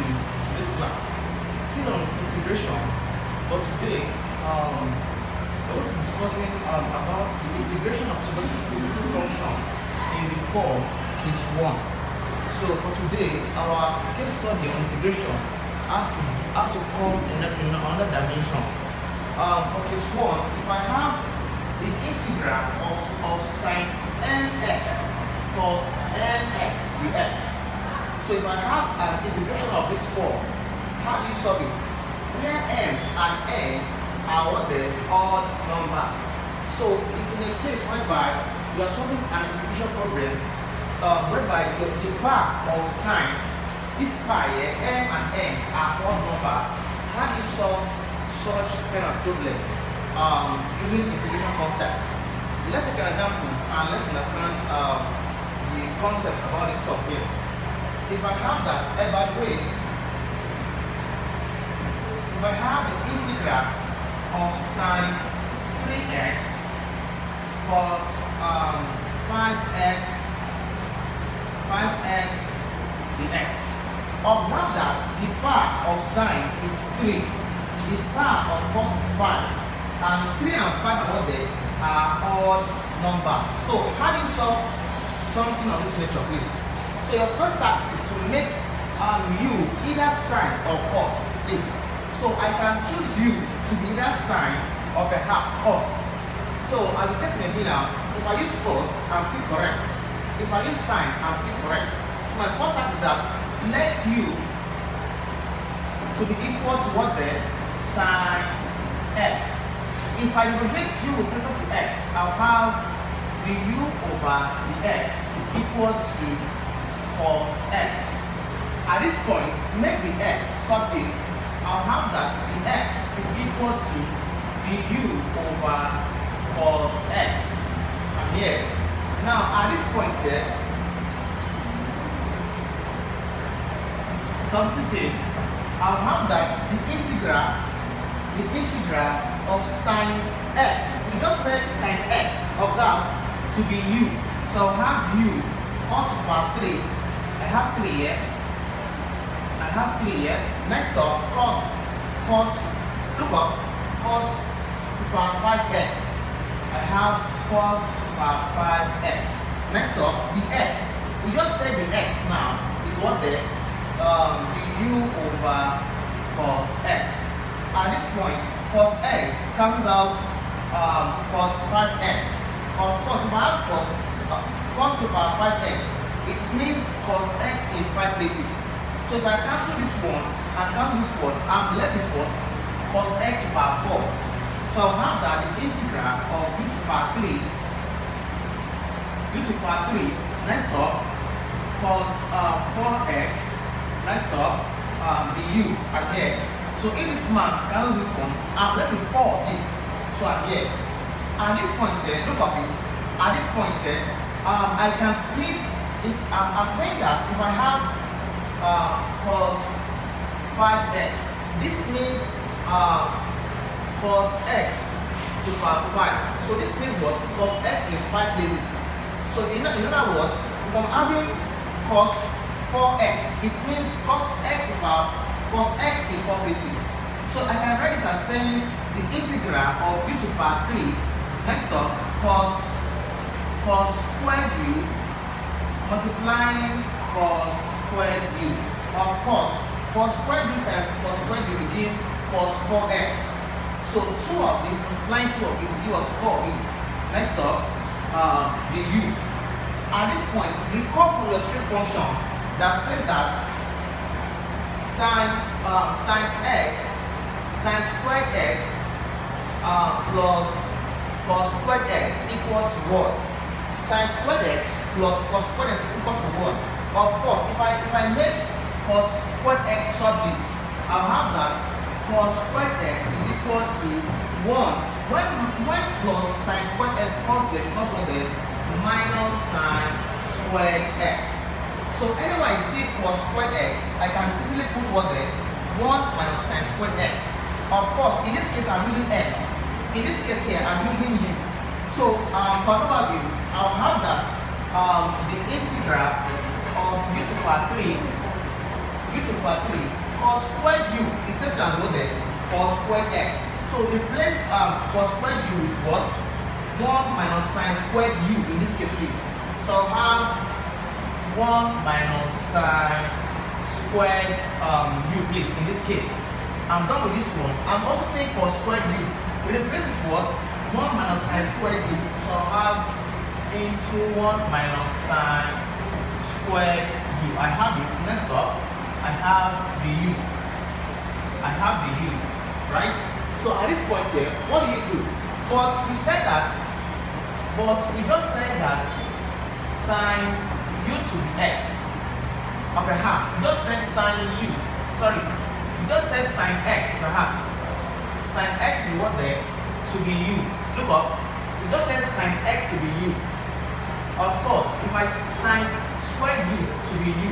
to today's class. Still on integration, but today we're going to be discussing about the integration of substitution function in the form case 1. So for today, our case study on integration has to come in another dimension. For case 1, if I have the integral of sine nx cos nx dx. So if I have an integration of this form, how do you solve it? Where m and n are what the odd numbers. So if in a case whereby you are solving an integration problem, whereby the part of sine, this pi here, m and n are odd number, how do you solve such kind of problem using integration concepts? Let's take an example and let's understand the concept about this stuff here. If I have that, evaluate. If I have the integral of sine 3x cos 5x dx, observe that the power of sine is 3, the power of cos is 5, and 3 and 5 are odd numbers. So how do you solve something of this nature, please? So your first task is to make u either sine or cos, please. So I can choose u to be either sine or perhaps cos. So as the case may be now, if I use cos, I'm still correct. If I use sine, I'm still correct. So my first task is that let u to be equal to what then? Sine x. If I relate u with respect to x, I'll have the u over the x is equal to cos x. At this point, make the x subject. I'll have that the x is equal to the u over cos x. I'm here. Now, at this point here, substituting, I'll have that the integral of sine x. We just said sine x, observe, to be u. So I'll have u all to the power 3. I have 3 here. I have 3 here. Next up, cos, look up, cos to the power 5x. I have cos to the power 5x. Next up, the x. We just said the x now is what the u over cos x. At this point, cos x comes out cos 5x. Of course, if I have cos to the power 5x, it means cos x in 5 places. So if I cancel this one and count this one, I'm left with what? Cos x to the power 4. So I'll have that the integral of u to the power 3, u to the power 3, next up, cos 4x, next up, the u again. So if this man cancels this one, I'm left with 4 of this. So I'm here. At this point here, look at this. At this point here, I can split it. I'm saying that if I have cos 5x, this means cos x to the power 5. So this means what? Cos x in 5 places. So in other words, if I'm having cos 4x, it means cos x to the power cos x in 4 places. So I can write this as saying the integral of u to the power 3, next up, cos squared u multiplying cos squared u. Of course, cos squared u times cos squared u will give cos 4x. So 2 of this multiplying 2 of it will give us 4 of it. Next up, the u. At this point, recall from your trig function that says that sine squared x plus cos squared x equal to what? Sine squared x plus cos squared x equal to what? Of course, if I make cos squared x subject, I'll have that cos squared x is equal to 1. When plus sine squared x comes there because of the minus sine squared x. So anyway, I see cos squared x, I can easily put what there? 1 minus sine squared x. Of course, in this case, I'm using x. In this case here, I'm using u. So for an overview, I'll have that the integral of u to the power 3 u to the power 3 cos squared u is set as what then? Cos squared x. So replace cos squared u with what? 1 minus sine squared u in this case, please. So have 1 minus sine squared u, please, in this case. I'm done with this one. I'm also saying cos squared u. We replace with what? 1 minus sine squared u. So I have into 1 minus sine squared u. I have this. Next up, I have the u. I have the u, right? So at this point here, what do you do? But we said that, we just said that sine u to the x, or perhaps we just said sine u. Sorry, we just said sine x, perhaps. Sine x is what there? To be u. Look up. We just said sine x to be u. Of course, if I sine squared u to be u,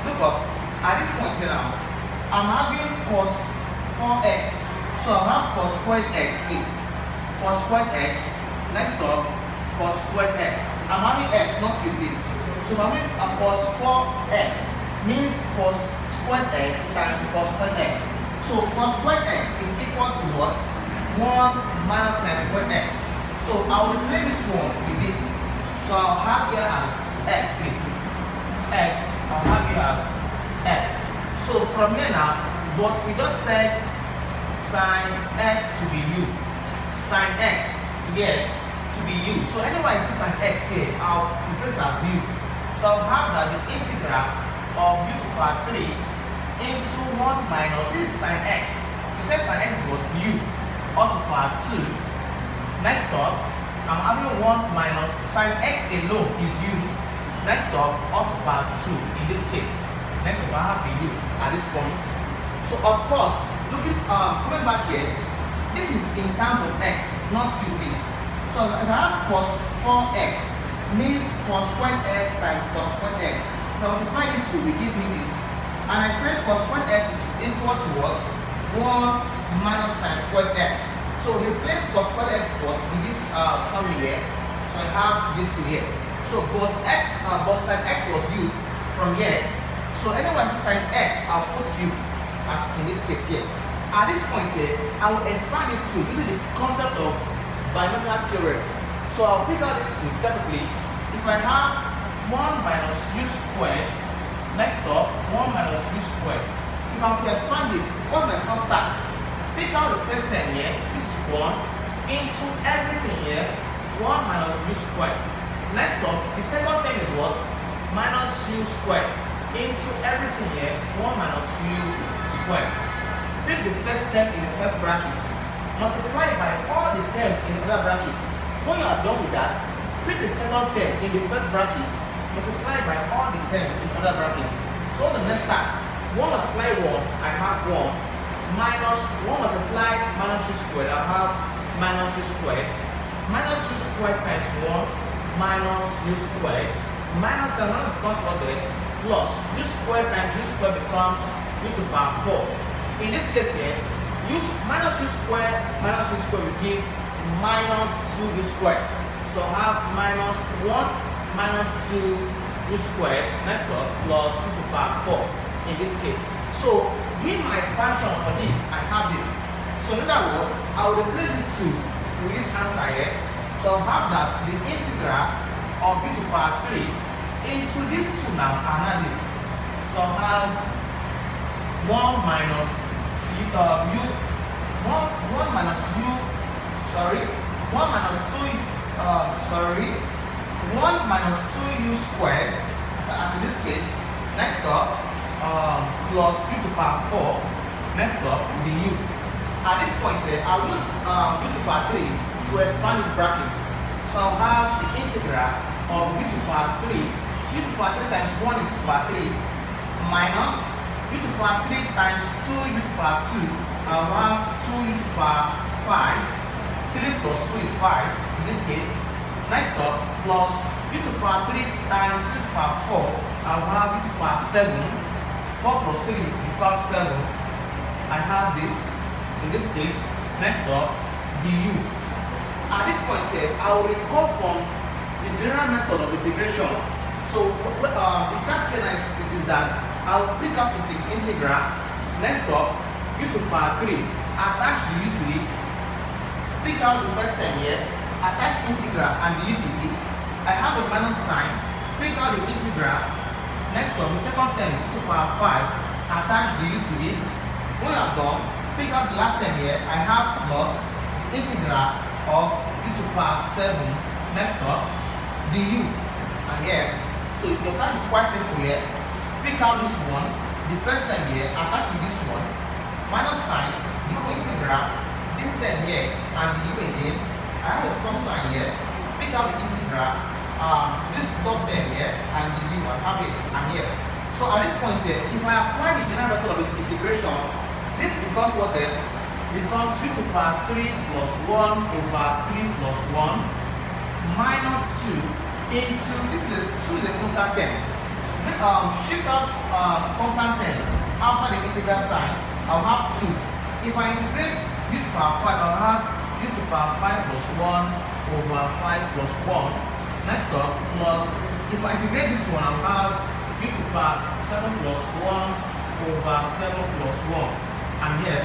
look up. At this point here now, I'm having cos 4x. So I have cos squared x, please. Cos squared x. Next up, cos squared x. I'm having x, not u, please. So I'm having a cos 4x means cos squared x times cos squared x. So cos squared x is equal to what? 1 minus sine squared x. So I'll replace this one with this. So I'll have here as x, please. X. I'll have here as x. So from here now, but we just said sine x to be u. Sine x here to be u. So anyway, I see sine x here, I'll replace as u. So I'll have that the integral of u to the power 3 into 1 minus this sine x. You said sine x is what? U. Or to the power 2. Next up, I'm having 1 minus sine x alone is u. Next up, or to the power 2 in this case. Next up, I have the u at this point. So of course, looking coming back here, this is in terms of x, not u, please. So if I have cos 4x means cos squared x times cos squared x. If I multiply these two, will give me this. And I said cos squared x is equal to what? 1 minus sine squared x. So replace cos squared x what with this coming here. So I have this to here. So both sine x was u from here. So anyway, sine x, I'll put u as in this case here. At this point here, I will expand this to using the concept of binomial theorem. So I'll pick out this two separately. If I have 1 minus u squared, next up 1 minus u squared. If I will expand this, what my first task? Pick out the first term here, this is 1, into everything here, 1 minus u squared. Next up, the second term is what? Minus u squared. Into everything here, 1 minus u squared. Pick the first term in the first bracket, multiply by all the terms in the other brackets. When you are done with that, pick the second term in the first bracket, multiply by all the terms in the other brackets. So the next task, 1 multiply 1, I have 1, minus 1 multiply minus u squared, I have minus u squared, minus u squared times 1, minus u squared, minus the amount becomes what there, plus u squared times u squared becomes u to the power 4. In this case here, minus u squared will give minus 2u squared. So I have minus 1 minus 2u squared, next up, plus u to the power 4 in this case. So doing my expansion for this, I have this. So in other words, I will replace these two with this answer here. So I have that the integral of u to the power 3 into these two now, and now this. So I have 1 minus 1 minus 2u squared as in this case. Next up, plus u to the power 4. Next up, the u. At this point here, I'll use u to the power 3 to expand this bracket. So I'll have the integral of u to the power 3. U to the power 3 times 1 is u to the power 3 minus u to the power 3 times 2u to the power 2. I'll have 2u to the power 5. 3 plus 2 is 5 in this case. Next up, plus u to the power 3 times u to the power 4. I'll have u to the power 7. 4 plus 3 becomes 7. I have this in this case. Next up, du. At this point here, I will recall from the general method of integration. So the task here is that I'll pick out the integral. Next up, u to the power 3. Attach the u to it. Pick out the first term here. Attach integral and the u to it. I have a minus sign. Pick out the integral. Next up, the second term, u to the power 5. Attach the u to it. When I've done, pick out the last term here. I have plus the integral of u to the power 7. Next up, the u. And here, so your time is quite simple here. Pick out this one, the first term here, attach with this one, minus sign, the integral, this term here, and the u again. I have a plus sign here. Pick out the integral, this dot term here, and the u. I have it, and here. So at this point here, if I apply the general method of integration, this becomes what then? Becomes u to the power 3 plus 1 over 3 plus 1 minus 2 into, this is 2 is a constant term. Shift out constant term outside the integral sign. I'll have 2. If I integrate u to the power 5, I'll have u to the power 5 plus 1 over 5 plus 1. Next up, plus, if I integrate this one, I'll have u to the power 7 plus 1 over 7 plus 1. And here,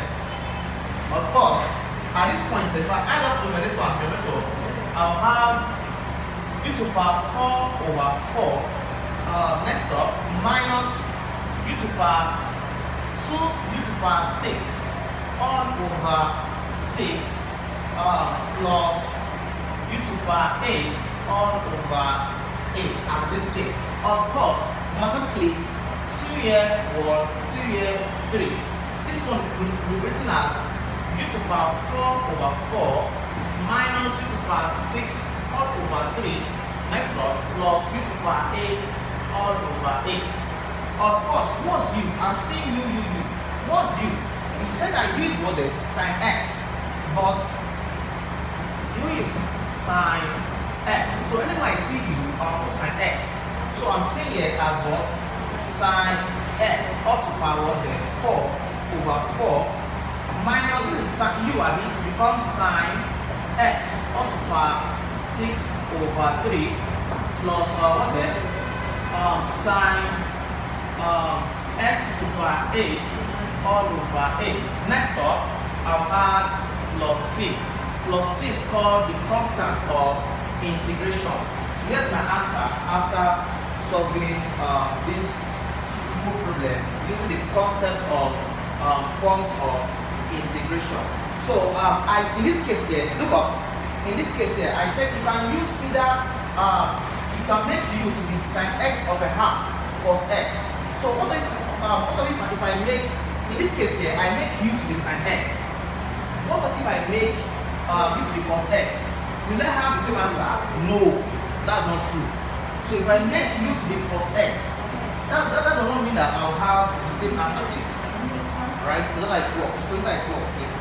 of course, at this point, if I add up numerator and denominator, I'll have u to the power 4 over 4. Next up, minus u to the power 2 u to the power 6 all over 6 plus u to the power 8 all over 8 as this case. Of course, mathematically, 2 here 1, 2 here 3. This one will be written as u to the power 4 over 4 minus u to the power 6 all over 3. Next up, plus u to the power 8 all over 8. Of course, what's u? I'm seeing u. What's u? You said I use what the sine x, but u is sine x. So anytime I see u, I'll put sine x. So I'm saying here as what? Sine x up to power then 4 over 4 minus this is u, I mean, becomes sine x up to power 6 over 3 plus what then? Sine x to the power 8 all over 8. Next up, I'll add plus c. Plus c is called the constant of integration. So here's my answer after solving this simple problem using the concept of forms of integration. So in this case here, look up. In this case here, I said you can use either you can make u to be sine x or perhaps cos x. So what if I make, in this case here, I make u to be sine x. What if I make u to be cos x? Will I have the same answer? No, that's not true. So if I make u to be cos x, that does not mean that I'll have the same answer, please. Right? So that's how it works. So that's how it works, please.